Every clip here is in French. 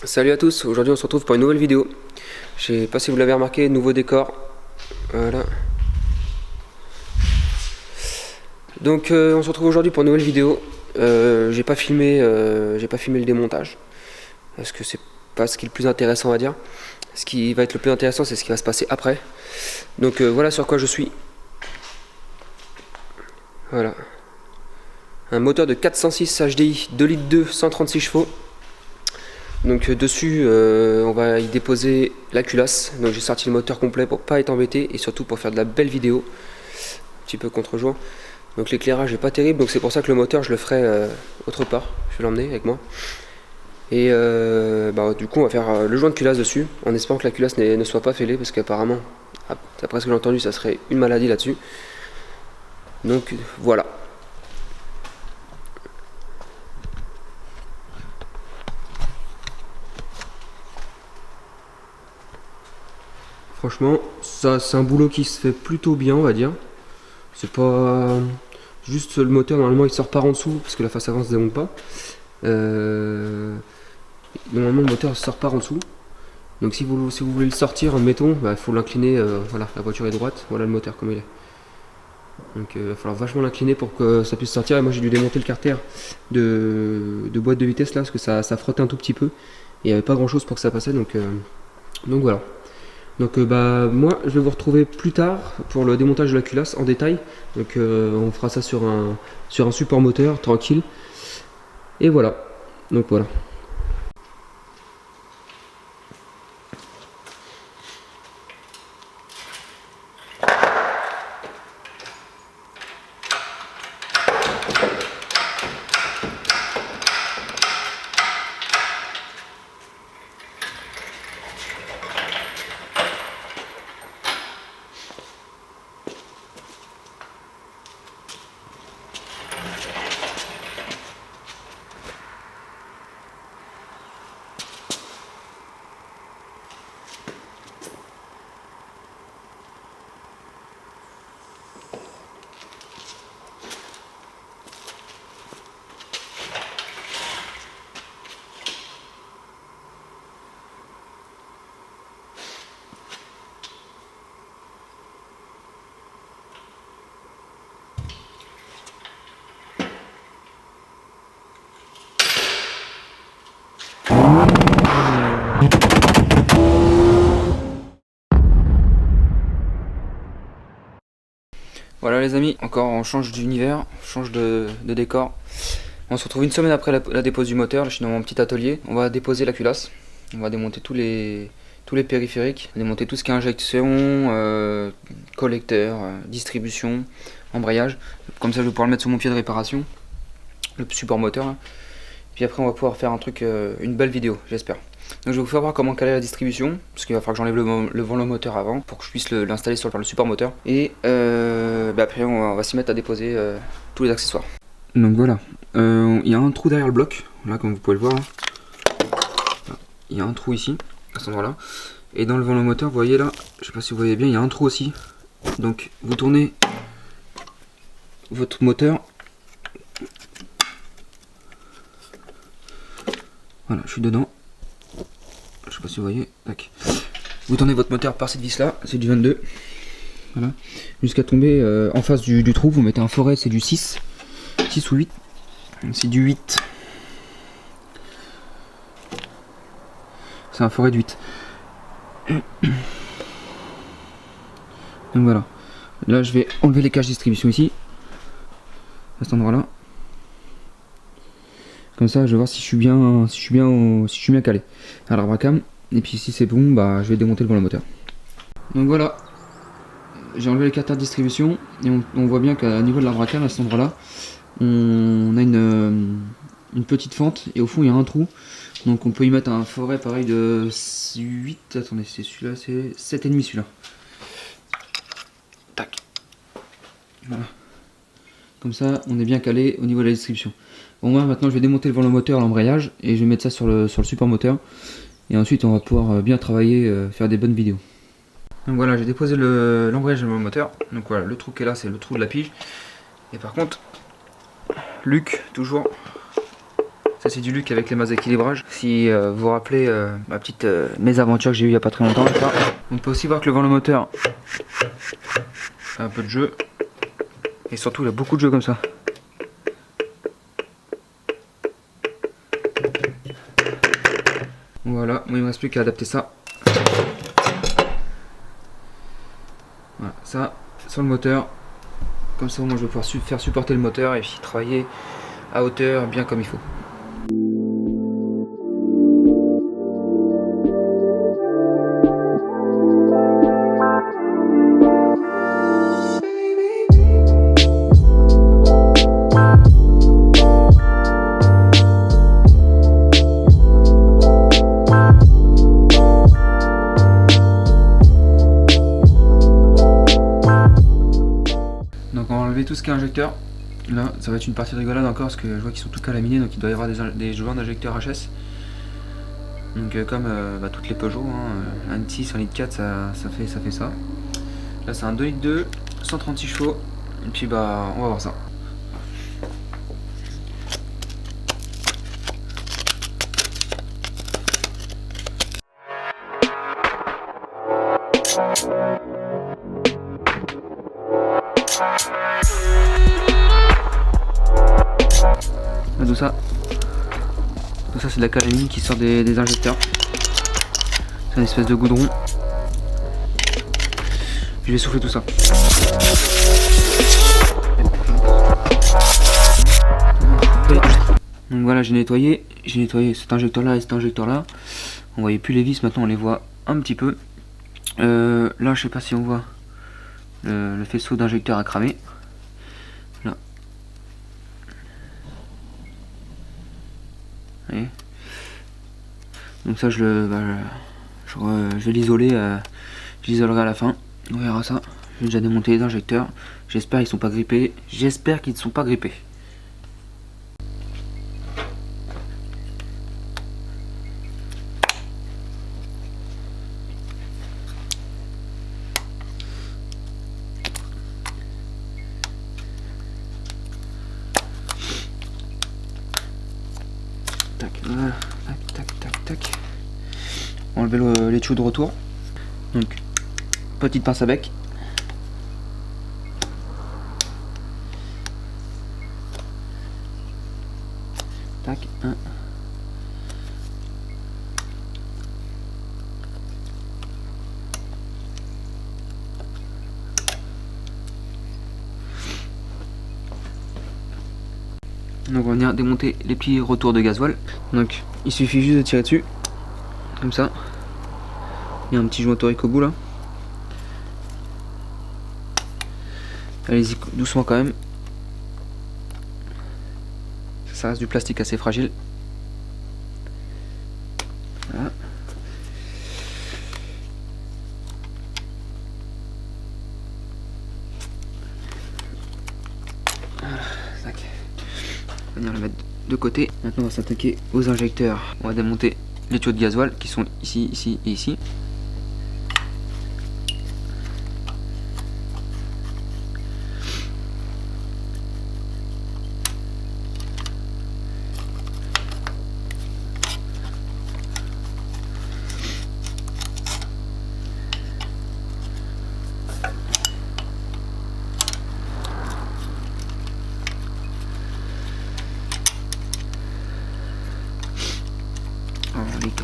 Salut à tous, aujourd'hui on se retrouve pour une nouvelle vidéo. Je sais pas si vous l'avez remarqué, nouveau décor. Voilà. Donc on se retrouve aujourd'hui pour une nouvelle vidéo. J'ai pas filmé le démontage. Parce que c'est pas ce qui est le plus intéressant à dire. Ce qui va être le plus intéressant, c'est ce qui va se passer après. Donc voilà sur quoi je suis. Voilà. Un moteur de 406 HDI 2 litres 2, 136 chevaux. Donc dessus on va y déposer la culasse. Donc j'ai sorti le moteur complet pour pas être embêté et surtout pour faire de la belle vidéo. Un petit peu contre-jour. Donc l'éclairage est pas terrible, donc c'est pour ça que le moteur je le ferai autre part. Je vais l'emmener avec moi. Et du coup on va faire le joint de culasse dessus, en espérant que la culasse ne soit pas fêlée, parce qu'apparemment, d'après ce que j'ai entendu, ça serait une maladie là-dessus. Donc voilà. Franchement, ça c'est un boulot qui se fait plutôt bien, on va dire. C'est pas juste le moteur, normalement il sort par en dessous parce que la face avant ne se démonte pas. Normalement le moteur sort par en dessous. Donc si vous voulez le sortir, admettons, il faut l'incliner. Voilà, la voiture est droite, voilà le moteur comme il est. Donc il va falloir vachement l'incliner pour que ça puisse sortir. Et moi j'ai dû démonter le carter de boîte de vitesse là parce que ça frottait un tout petit peu. Et il n'y avait pas grand chose pour que ça passait, donc voilà. Donc moi je vais vous retrouver plus tard pour le démontage de la culasse en détail. Donc on fera ça sur un support moteur tranquille. Et voilà. Donc voilà. Voilà les amis, encore on change d'univers, on change de décor. On se retrouve une semaine après la dépose du moteur. Là, je suis dans mon petit atelier. On va déposer la culasse. On va démonter tous les périphériques, démonter tout ce qui est injection, collecteur, distribution, embrayage. Comme ça je vais pouvoir le mettre sur mon pied de réparation, le support moteur là. Puis après on va pouvoir faire un truc, une belle vidéo, j'espère. Donc je vais vous faire voir comment caler la distribution, parce qu'il va falloir que j'enlève le volant moteur avant pour que je puisse l'installer sur le support moteur. Et après on va s'y mettre à déposer tous les accessoires. Donc voilà, il y a un trou derrière le bloc, là comme vous pouvez le voir. Il y a un trou ici, à cet endroit là. Et dans le volant moteur, vous voyez là, je sais pas si vous voyez bien, il y a un trou aussi. Donc vous tournez votre moteur. Voilà, je suis dedans. Je sais pas si vous voyez. Tac. Vous tournez votre moteur par cette vis là, c'est du 22. Voilà. Jusqu'à tomber en face du trou, vous mettez un forêt, c'est du 6. 6 ou 8. C'est du 8. C'est un forêt de 8. Donc voilà. Là je vais enlever les caches distribution ici. À cet endroit là. Comme ça je vais voir si je suis bien calé à l'arbre à cam. Et puis si c'est bon, je vais démonter le volant moteur. Donc voilà. J'ai enlevé les carters de distribution. Et on voit bien qu'à niveau de l'arbre à cam, à cet endroit là, on a une petite fente. Et au fond il y a un trou. Donc on peut y mettre un forêt pareil de 8. Attendez, c'est celui-là, c'est 7,5 celui-là. Tac. Voilà. Comme ça on est bien calé au niveau de la distribution. Bon, moi maintenant je vais démonter le volant moteur, l'embrayage, et je vais mettre ça sur le support moteur. Et ensuite on va pouvoir bien travailler, faire des bonnes vidéos. Donc voilà, j'ai déposé l'embrayage de mon moteur. Donc voilà, le trou qui est là, c'est le trou de la pige. Et par contre, Luc, toujours, Ça c'est du Luc avec les masses d'équilibrage. Si vous vous rappelez ma petite mésaventure que j'ai eue il y a pas très longtemps. Ça. On peut aussi voir que le moteur a un peu de jeu. Et surtout il a beaucoup de jeu comme ça. Voilà, moi il me reste plus qu'à adapter ça. Voilà, ça sur le moteur. Comme ça moi je vais pouvoir faire supporter le moteur et puis travailler à hauteur bien comme il faut. Donc on va enlever tout ce qui est injecteur. Là ça va être une partie rigolote encore parce que je vois qu'ils sont tous calaminés, donc il doit y avoir des joints d'injecteurs HS. Donc comme toutes les Peugeot, un litre 6, un litre 4 ça fait ça. Là c'est un 2 litres 2, 136 chevaux. Et puis on va voir ça. Là, tout ça c'est de la calamine qui sort des injecteurs. C'est une espèce de goudron. Je vais souffler tout ça. Donc voilà, j'ai nettoyé cet injecteur là et cet injecteur là. On voyait plus les vis, maintenant on les voit un petit peu. Là je sais pas si on voit le faisceau d'injecteur à cramer. Là. Voyez. Donc ça je vais l'isoler, je l'isolerai à la fin. On verra ça. J'ai déjà démonté les injecteurs. J'espère qu'ils sont pas grippés. J'espère qu'ils ne sont pas grippés. Tac, voilà. Tac. Enlever les tuyaux de retour. Donc, petite pince à bec. Tac, un. Donc on va venir démonter les petits retours de gasoil. Donc il suffit juste de tirer dessus. Comme ça. Il y a un petit joint torique au bout là. Allez-y doucement quand même. Ça reste du plastique assez fragile. Voilà. Tac. On va venir le mettre de côté. Maintenant on va s'attaquer aux injecteurs. On va démonter les tuyaux de gasoil qui sont ici, ici et ici.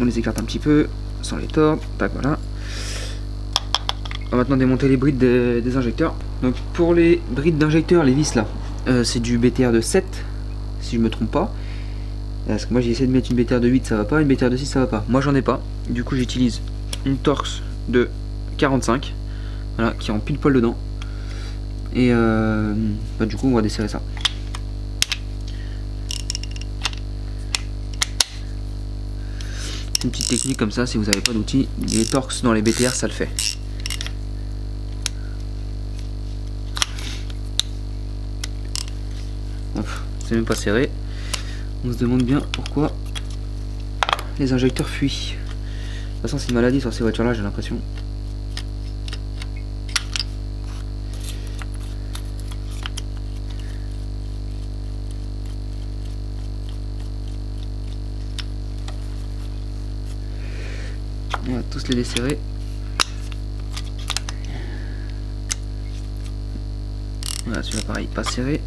On les écarte un petit peu sans les tordre. Tac, voilà. On va maintenant démonter les brides des injecteurs. Donc pour les brides d'injecteurs, les vis là, c'est du BTR de 7 si je me trompe pas. Parce que moi j'ai essayé de mettre une BTR de 8, ça va pas, une BTR de 6 ça va pas. Moi j'en ai pas. Du coup j'utilise une Torx de 45, voilà, qui est en pile poil dedans. Et du coup on va desserrer ça. Une petite technique comme ça, si vous n'avez pas d'outils, les Torx dans les BTR ça le fait. C'est même pas serré. On se demande bien pourquoi les injecteurs fuient. De toute façon c'est une maladie sur ces voitures là, j'ai l'impression. On va tous les desserrer. Voilà, celui-là pareil, pas serré.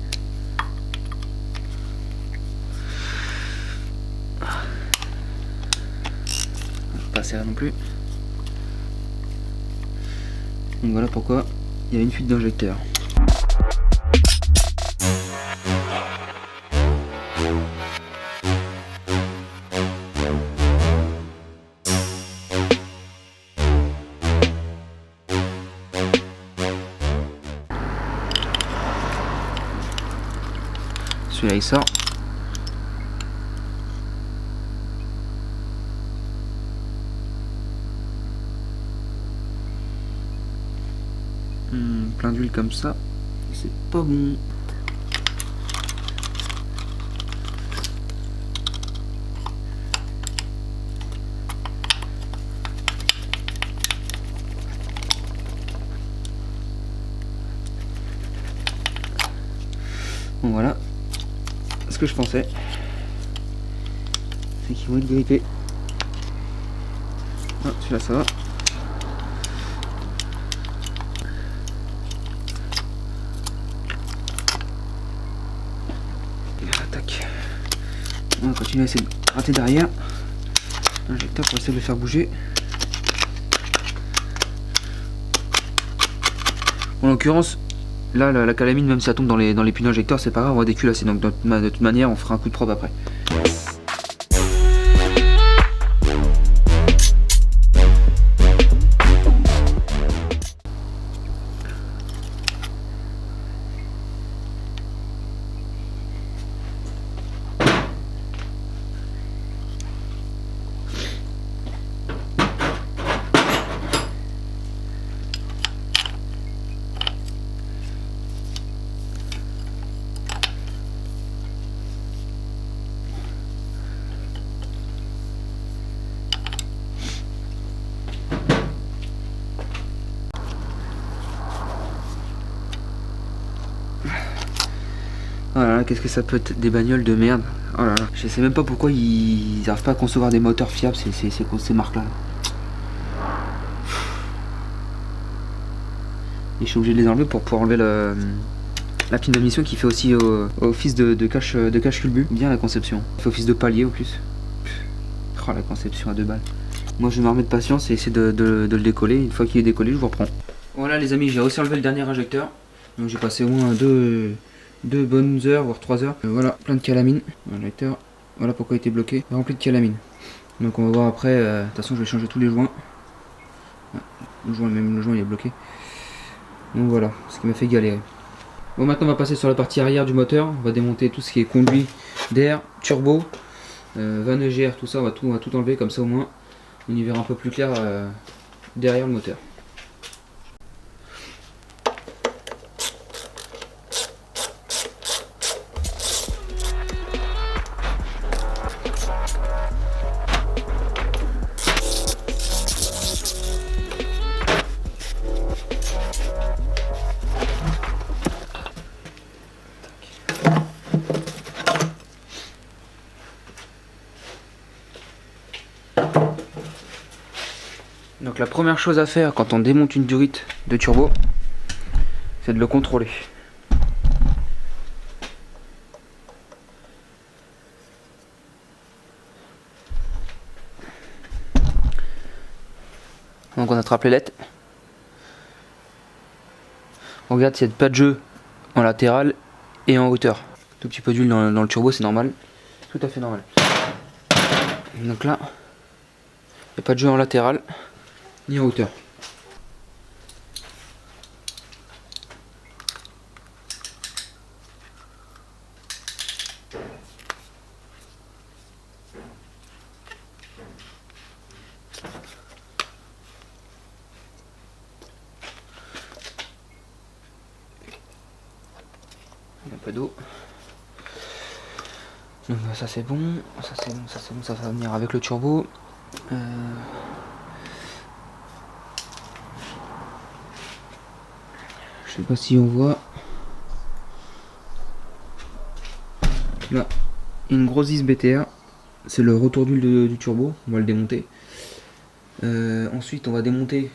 Pas serré non plus. Donc voilà pourquoi il y a une fuite d'injecteur. Celui-là il sort. Plein d'huile comme ça, c'est pas bon. Bon voilà, ce que je pensais, c'est qu'ils vont être grippés. Ah, celui-là ça va. Tac. On va continuer à essayer de gratter derrière l'injecteur pour essayer de le faire bouger. Bon, en l'occurrence, là la calamine, même si ça tombe dans les puits d'injecteur, c'est pas grave, on va déculasser. Donc de toute manière, on fera un coup de propre après. Voilà, qu'est-ce que ça peut être des bagnoles de merde. Oh là là, je sais même pas pourquoi ils n'arrivent pas à concevoir des moteurs fiables, ces marques-là. Et je suis obligé de les enlever pour pouvoir enlever la pine d'admission qui fait aussi office de cache culbu. Bien la conception. Il fait office de palier au plus. Oh, la conception à 2 balles. Moi je vais me remettre de patience et essayer de le décoller. Une fois qu'il est décollé, je vous reprends. Voilà les amis, j'ai aussi enlevé le dernier injecteur. Donc j'ai passé au moins deux bonnes heures, voire 3 heures. Voilà, plein de calamine. L'injecteur, voilà pourquoi il était bloqué. Rempli de calamine. Donc on va voir après. De toute façon je vais changer tous les joints. Même le joint il est bloqué. Donc voilà, ce qui m'a fait galérer. Bon, maintenant on va passer sur la partie arrière du moteur. On va démonter tout ce qui est conduit d'air, turbo, vanne EGR, tout ça. On va tout enlever, comme ça au moins on y verra un peu plus clair derrière le moteur. Donc la première chose à faire quand on démonte une durite de turbo, c'est de le contrôler. Donc on attrape les lettres. On regarde s'il n'y a pas de jeu en latéral et en hauteur. Tout petit peu d'huile dans le turbo, c'est normal. Tout à fait normal. Donc là, il n'y a pas de jeu en latéral ni en hauteur. Un peu d'eau. Donc ça c'est bon, ça c'est bon, ça c'est bon, ça va venir avec le turbo. Je sais pas si on voit. Là, une grosse vis BTR. C'est le retour d'huile du turbo. On va le démonter. Ensuite on va démonter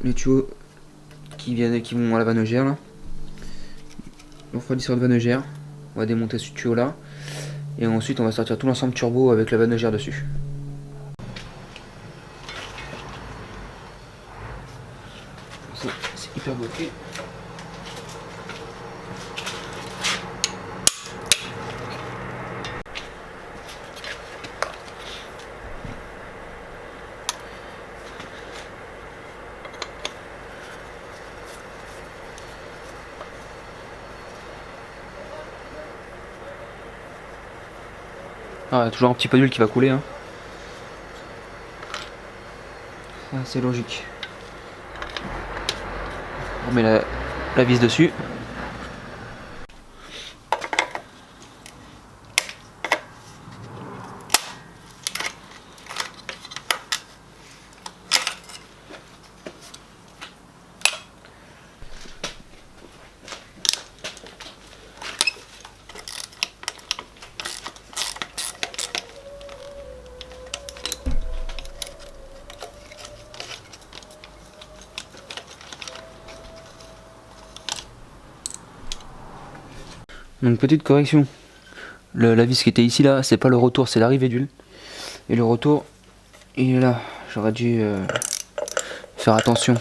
les tuyaux qui vont à la vanne là. Le refroidisseur de vanne. On va démonter ce tuyau là. Et ensuite on va sortir tout l'ensemble turbo avec la vanne dessus. C'est hyper bloqué. Ah, toujours un petit peu d'huile qui va couler. Hein. C'est logique. On met la vis dessus. Donc petite correction, la vis qui était ici là, c'est pas le retour, c'est l'arrivée d'huile. Et le retour, il est là. J'aurais dû faire attention.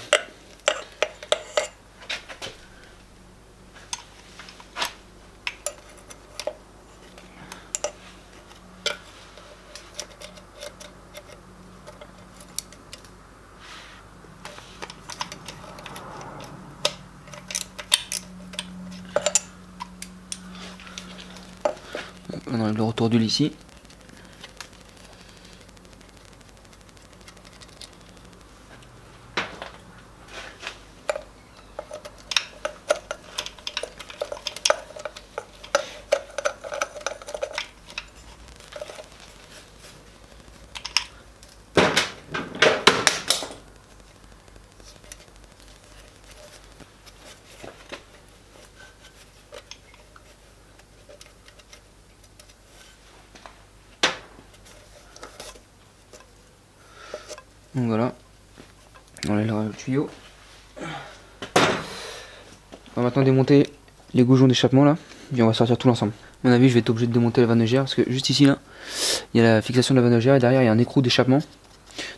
On enlève le retour d'huile ici. Donc voilà, on enlève le tuyau. On va maintenant démonter les goujons d'échappement là, et on va sortir tout l'ensemble. À mon avis, je vais être obligé de démonter la vanne parce que juste ici là, il y a la fixation de la vanne et derrière il y a un écrou d'échappement.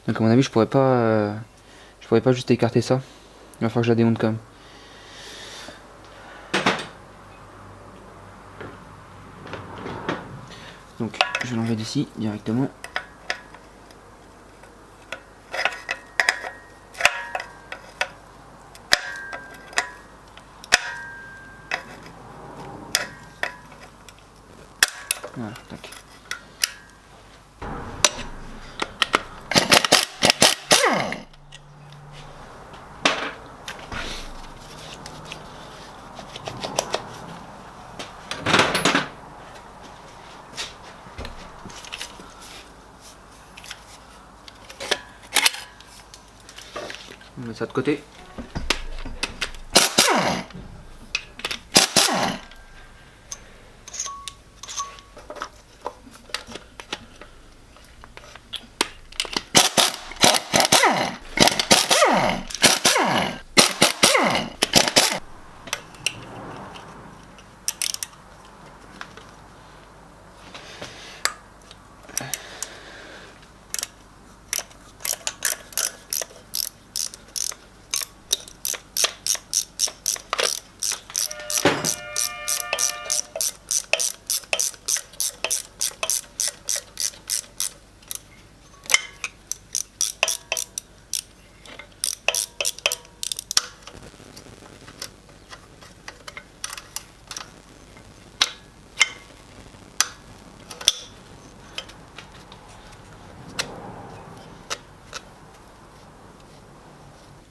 Donc à mon avis, je pourrais pas juste écarter ça. Il va falloir que je la démonte quand même. Donc je vais l'enlever d'ici directement. Voilà, tac. On met ça de côté.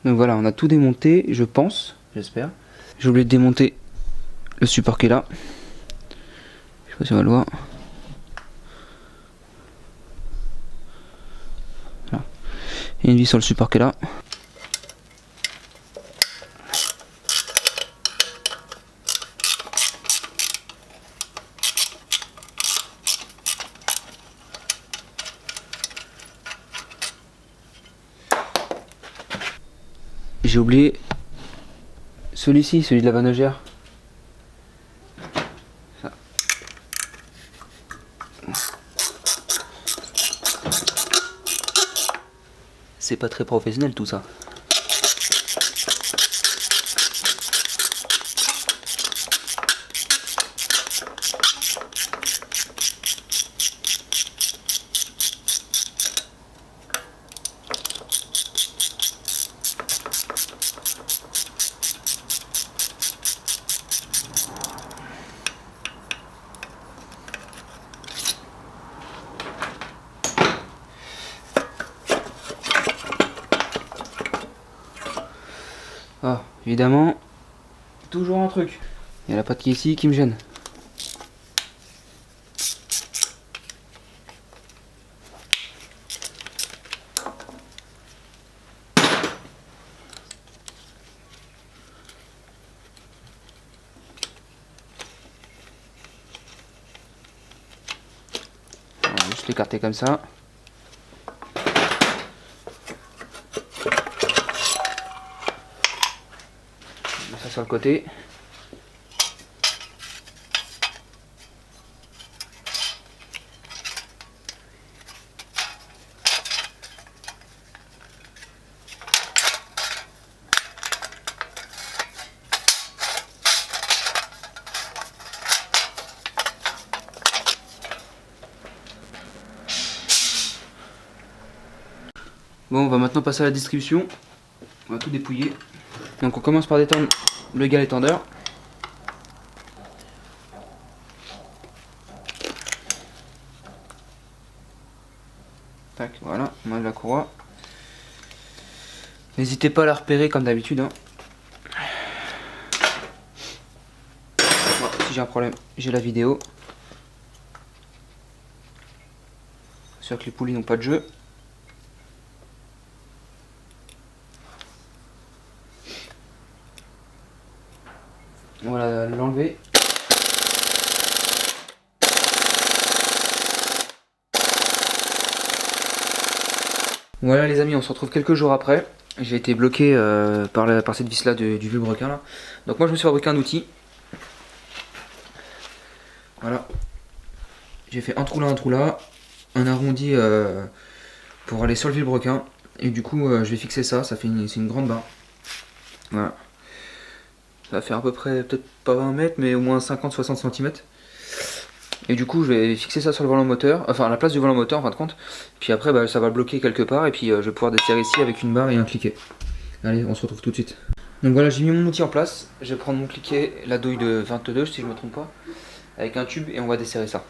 Donc voilà, on a tout démonté, je pense, j'espère. J'ai oublié de démonter le support qui est là. Je sais pas si on va le voir. Voilà. Et une vis sur le support qui est là. j'ai oublié celui-ci, celui de la vanogère. Ça. C'est pas très professionnel tout ça. Ah, évidemment, toujours un truc. Il y a la patte qui est ici qui me gêne. On va juste l'écarter comme ça. Ça sur le côté. Bon, on va maintenant passer à la distribution. On va tout dépouiller. Donc on commence par détendre le galet tendeur. Tac, voilà, on enlève la courroie. N'hésitez pas à la repérer comme d'habitude. Hein. Bon, si j'ai un problème, j'ai la vidéo. Sûr que les poulies n'ont pas de jeu. Voilà, l'enlever. Voilà les amis, on se retrouve quelques jours après. J'ai été bloqué par cette vis là du vilebrequin là. Donc moi je me suis fabriqué un outil. Voilà. J'ai fait un trou là, un arrondi pour aller sur le vilebrequin. Et du coup je vais fixer ça, c'est une grande barre. Voilà. Ça va faire à peu près, peut-être pas 20 mètres, mais au moins 50-60 cm. Et du coup, je vais fixer ça sur le volant moteur, enfin à la place du volant moteur en fin de compte. Puis après, bah, ça va le bloquer quelque part, et puis je vais pouvoir desserrer ici avec une barre et un cliquet. Allez, on se retrouve tout de suite. Donc voilà, j'ai mis mon outil en place. Je vais prendre mon cliquet, la douille de 22 si je ne me trompe pas, avec un tube, et on va desserrer ça.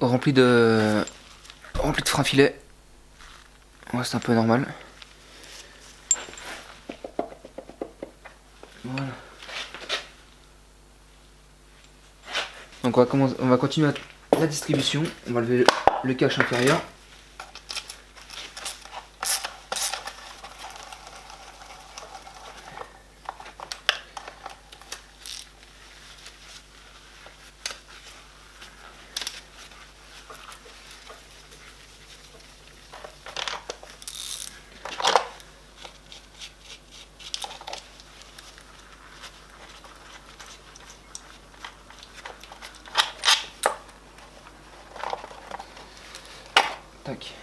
Rempli de frein filet. Ouais, c'est un peu normal. Voilà. Donc on va continuer la distribution. On va lever le cache inférieur. Tac.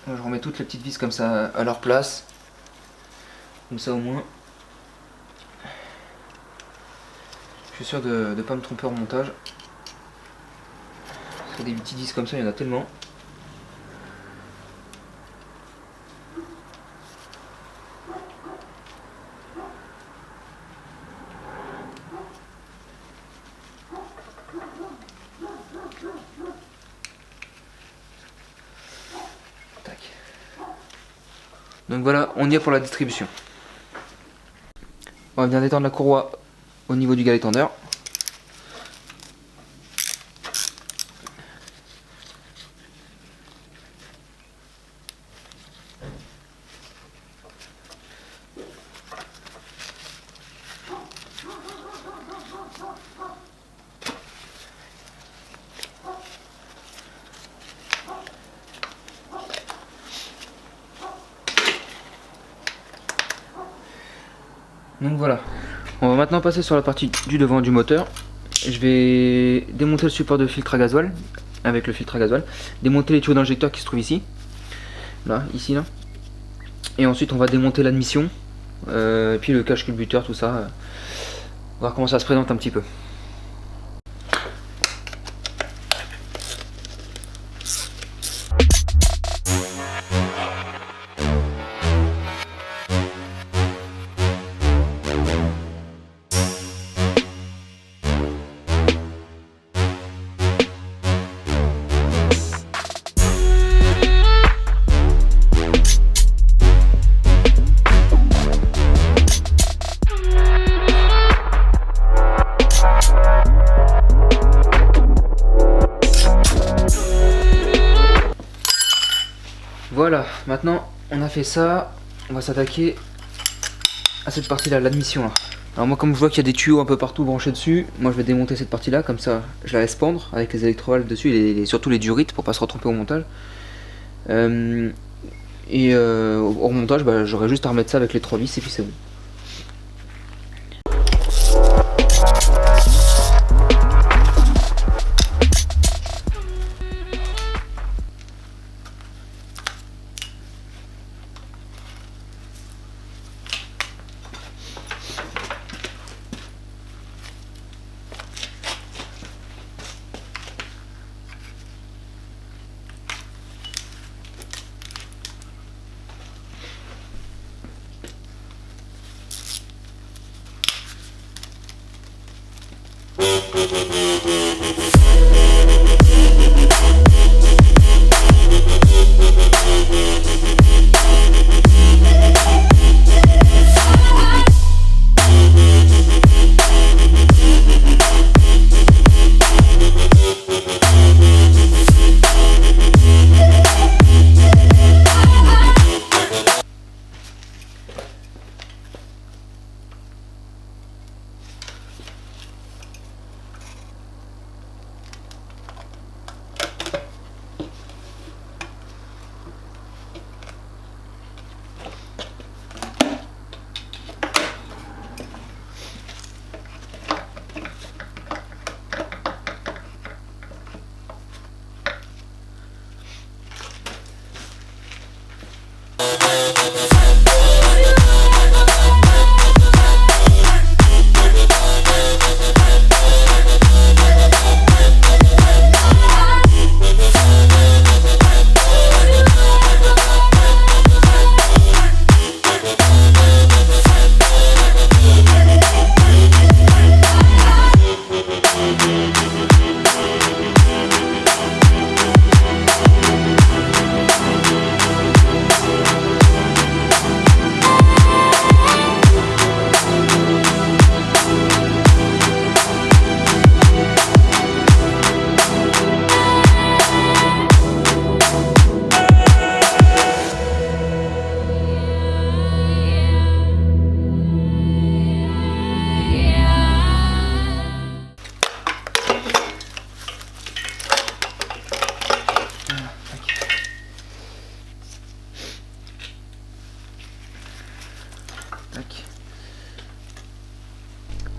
Je remets toutes les petites vis comme ça à leur place. Comme ça au moins. Je suis sûr de ne pas me tromper en montage. Parce que des petits disques comme ça, il y en a tellement. Tac. Donc voilà, on y est pour la distribution. On va bien détendre la courroie au niveau du galet tendeur. Donc voilà, on va maintenant passer sur la partie du devant du moteur. Je vais démonter le support de filtre à gasoil avec le filtre à gasoil, démonter les tuyaux d'injecteur qui se trouvent ici, là, ici, là. Et ensuite on va démonter l'admission, puis le cache culbuteur, tout ça, voir comment ça se présente un petit peu. Voilà, maintenant on a fait ça, on va s'attaquer à cette partie là, l'admission là. Alors moi comme je vois qu'il y a des tuyaux un peu partout branchés dessus, moi je vais démonter cette partie là, comme ça je la laisse pendre avec les électrovalves dessus et surtout les durites pour pas se retromper au montage. Au montage j'aurais juste à remettre ça avec les 3 vis et puis c'est bon.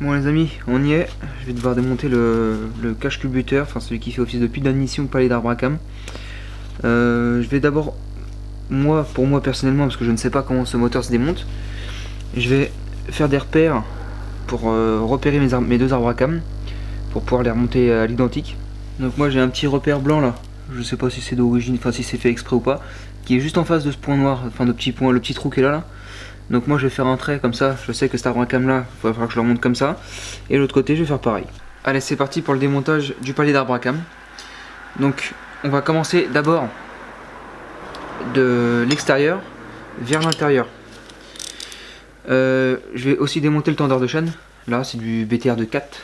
Bon les amis, on y est. Je vais devoir démonter le cache culbuteur, enfin celui qui fait office de puits d'admission de palais d'arbre à cam. Je vais d'abord, pour moi personnellement, parce que je ne sais pas comment ce moteur se démonte, je vais faire des repères pour repérer mes 2 arbres à cam, pour pouvoir les remonter à l'identique. Donc moi j'ai un petit repère blanc là, je sais pas si c'est d'origine, enfin si c'est fait exprès ou pas, qui est juste en face de ce point noir, enfin de petit point, le petit trou qui est là. Donc moi je vais faire un trait comme ça, je sais que cet arbre à cam là, il va falloir que je le remonte comme ça. Et l'autre côté je vais faire pareil. Allez, c'est parti pour le démontage du palier d'arbre à cam. Donc on va commencer d'abord de l'extérieur vers l'intérieur. Je vais aussi démonter le tendeur de chaîne. Là c'est du BTR de 4.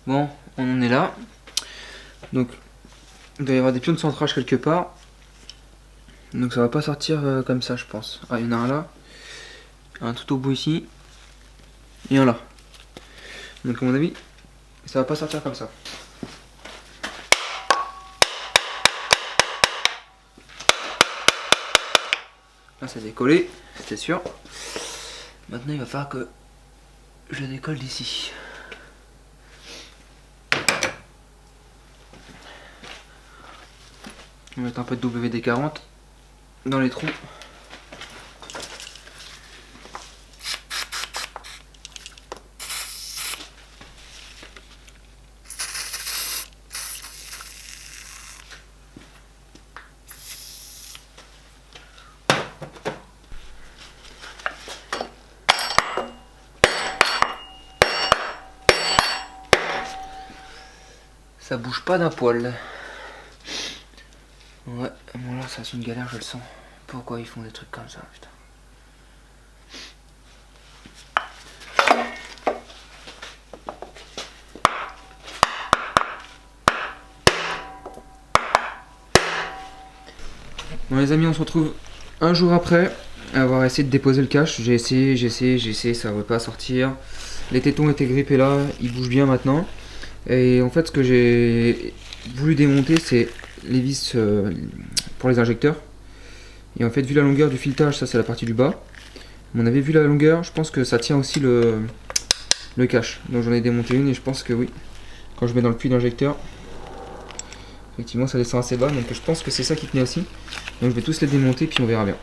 Bon, on en est là. Donc, il doit y avoir des pions de centrage quelque part. Donc ça va pas sortir comme ça, je pense. Ah, il y en a un là. Un tout au bout ici. Et un là. Donc à mon avis, ça va pas sortir comme ça. Là, ça a décollé, c'était sûr. Maintenant, il va falloir que je décolle d'ici. On va mettre un peu de WD-40 dans les trous. Ça bouge pas d'un poil. Ouais, bon là ça c'est une galère, je le sens. Pourquoi ils font des trucs comme ça, putain. Bon les amis, on se retrouve un jour après avoir essayé de déposer le cache. J'ai essayé, ça ne veut pas sortir. Les tétons étaient grippés là, ils bougent bien maintenant. Et en fait ce que j'ai voulu démonter c'est les vis pour les injecteurs. Et en fait vu la longueur du filetage, ça c'est la partie du bas. On avait vu la longueur, je pense que ça tient aussi le cache. Donc j'en ai démonté une et je pense que oui. Quand je mets dans le puits d'injecteur, effectivement ça descend assez bas, donc je pense que c'est ça qui tenait aussi. Donc je vais tous les démonter puis on verra bien.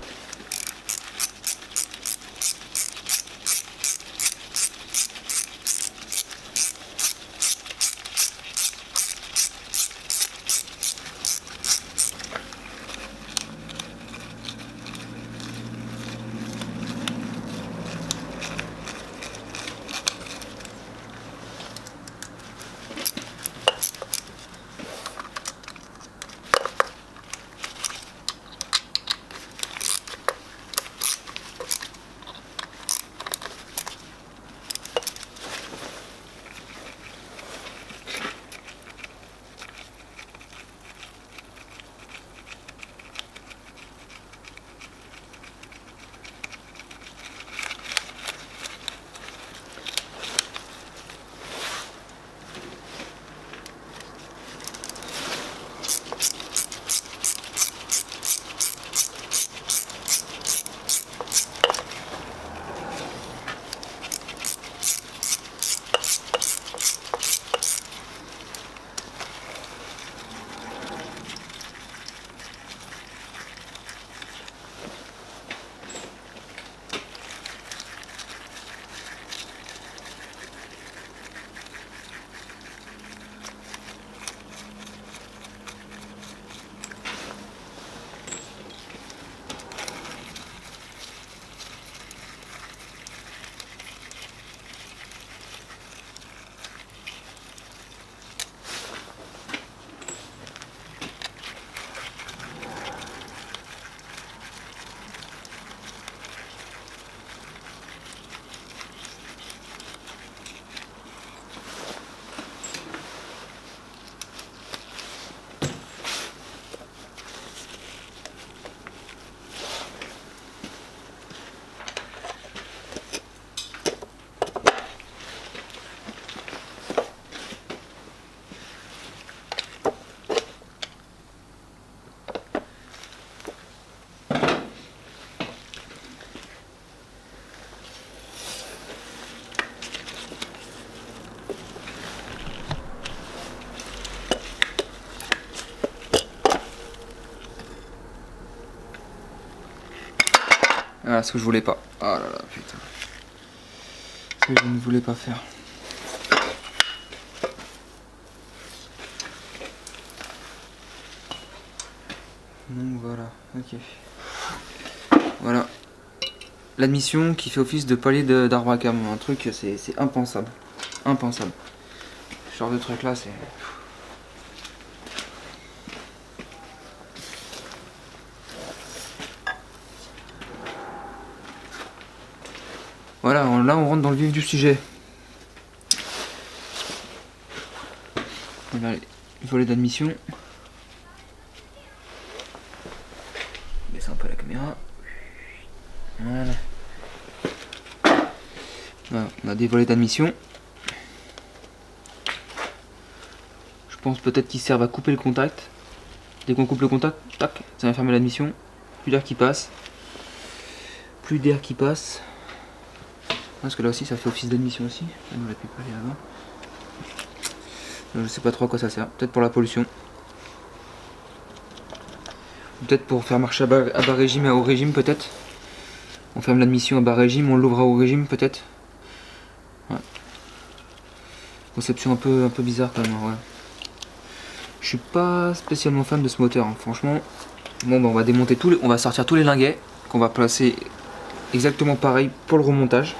Ah, ce que je voulais pas. Oh là là, putain. Ce que je ne voulais pas faire. Donc voilà, ok. Voilà. L'admission qui fait office de palier d'arbre à cam. Un truc, c'est impensable. Impensable. Ce genre de truc là, c'est... Voilà, là on rentre dans le vif du sujet. Voilà les volets d'admission. Baisse un peu la caméra. Voilà. Voilà, on a des volets d'admission. Je pense peut-être qu'ils servent à couper le contact. Dès qu'on coupe le contact, tac, ça va fermer l'admission. Plus d'air qui passe. Plus d'air qui passe. Parce que là aussi ça fait office d'admission aussi. On aurait pu pas aller avant. Je sais pas trop à quoi ça sert. Peut-être pour la pollution. Peut-être pour faire marcher à bas régime et à haut régime peut-être. On ferme l'admission à bas régime, on l'ouvre à haut régime peut-être. Ouais. Conception un peu bizarre quand même. Ouais. Je suis pas spécialement fan de ce moteur, hein, franchement. Bon, bah, on va démonter on va sortir tous les linguets qu'on va placer exactement pareil pour le remontage.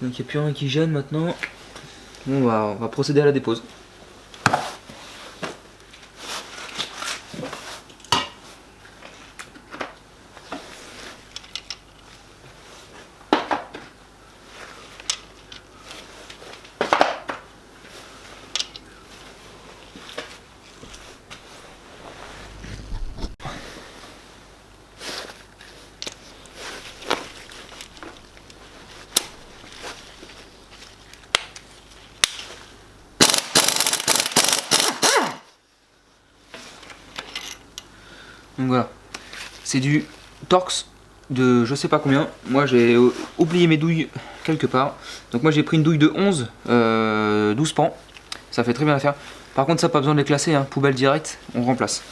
Donc il n'y a plus rien qui gêne maintenant. Bon, on va procéder à la dépose. Donc voilà, c'est du Torx de je sais pas combien. Moi j'ai oublié mes douilles quelque part. Donc moi j'ai pris une douille de 11, 12 pans. Ça fait très bien l'affaire. Par contre ça pas besoin de les classer, hein. Poubelle directe, on remplace.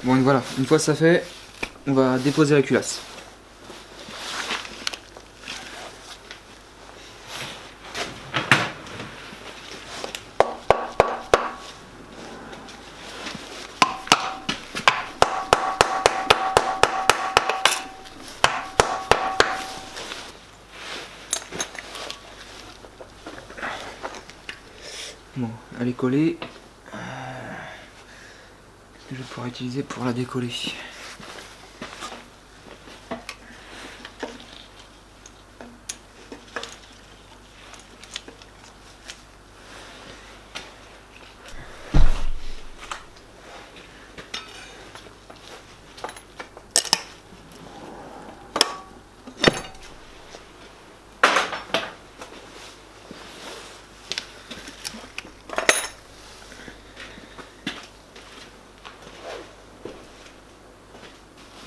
Bon, voilà, une fois ça fait, on va déposer la culasse. Bon, elle est collée. Je vais pouvoir utiliser pour la décoller.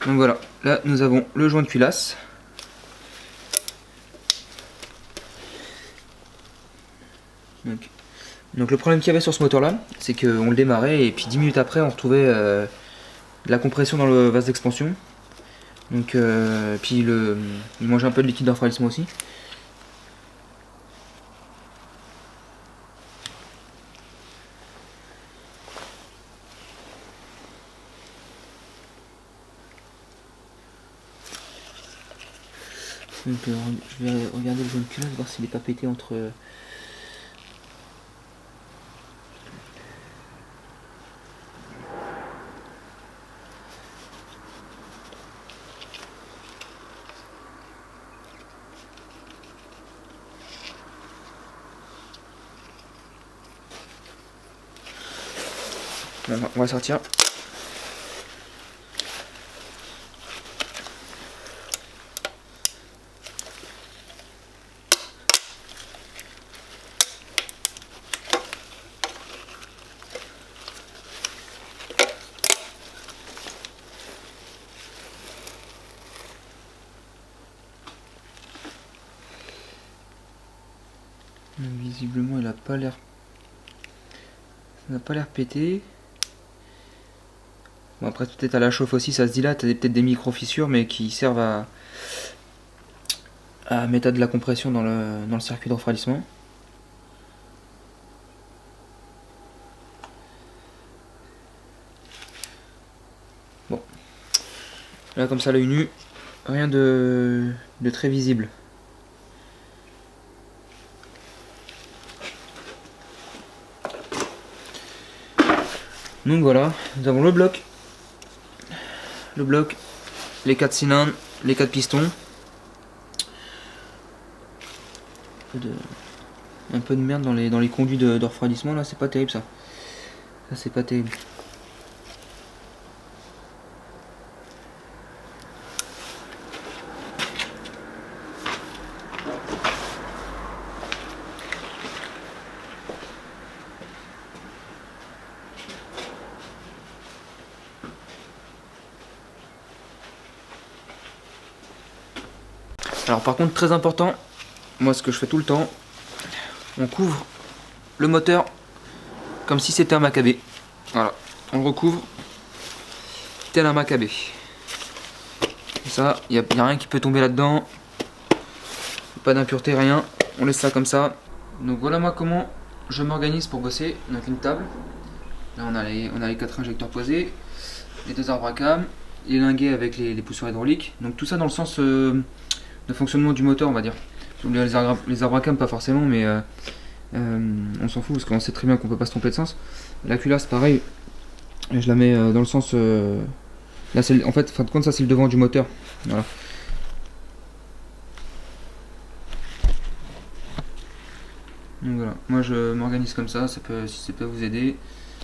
Donc voilà, là nous avons le joint de culasse. Donc le problème qu'il y avait sur ce moteur là, c'est qu'on le démarrait et puis 10 minutes après on retrouvait de la compression dans le vase d'expansion. Donc puis il mangeait un peu de liquide de refroidissement aussi. Donc, je vais regarder le jaune de culasse, voir s'il n'est pas pété entre... On va sortir. Visiblement, il n'a pas l'air. Ça n'a pas l'air pété. Bon, après, peut-être à la chauffe aussi, ça se dilate. T'as peut-être des micro-fissures, mais qui servent à mettre de la compression dans le circuit de refroidissement. Bon. Là, comme ça, l'œil nu, rien de très visible. Donc voilà, nous avons le bloc, les 4 cylindres, les 4 pistons. Un peu de merde dans les conduits de refroidissement là, c'est pas terrible ça. Ça c'est pas terrible. Alors par contre, très important, moi ce que je fais tout le temps, on couvre le moteur comme si c'était un Macabé. Voilà, on le recouvre tel un Macabé. Ça, il n'y a rien qui peut tomber là-dedans, pas d'impureté, rien, on laisse ça comme ça. Donc voilà moi comment je m'organise pour bosser. Donc une table, là on a les 4 injecteurs posés, les 2 arbres à cam, les linguets avec les pousseurs hydrauliques. Donc tout ça dans le sens de fonctionnement du moteur, on va dire. Les arbres à cam pas forcément, mais on s'en fout parce qu'on sait très bien qu'on peut pas se tromper de sens. La culasse pareil, je la mets dans le sens là en fait fin de compte ça c'est le devant du moteur, voilà. Donc voilà, moi je m'organise comme ça, si ça peut vous aider.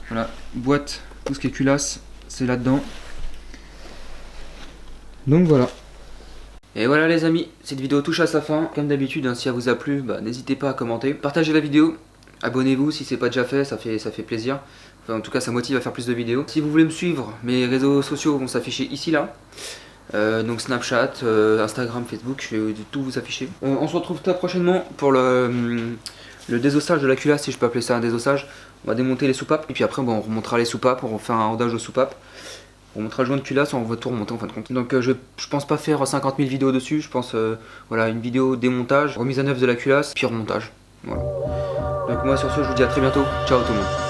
Voilà, boîte, tout ce qui est culasse c'est là dedans. Donc voilà. Et voilà les amis, cette vidéo touche à sa fin. Comme d'habitude, hein, si elle vous a plu, n'hésitez pas à commenter. Partagez la vidéo, abonnez-vous si c'est pas déjà fait, ça fait plaisir. Enfin, en tout cas ça motive à faire plus de vidéos. Si vous voulez me suivre, mes réseaux sociaux vont s'afficher ici là. Donc Snapchat, Instagram, Facebook, je vais tout vous afficher. On se retrouve très prochainement pour le désossage de la culasse, si je peux appeler ça un désossage. On va démonter les soupapes et puis après on remontera les soupapes, on va faire un rodage aux soupapes. On montrera le joint de culasse, on va tout remonter en fin de compte. Donc je pense pas faire 50 000 vidéos dessus, je pense voilà, une vidéo démontage, remise à neuf de la culasse, puis remontage. Voilà. Donc moi sur ce je vous dis à très bientôt, ciao tout le monde.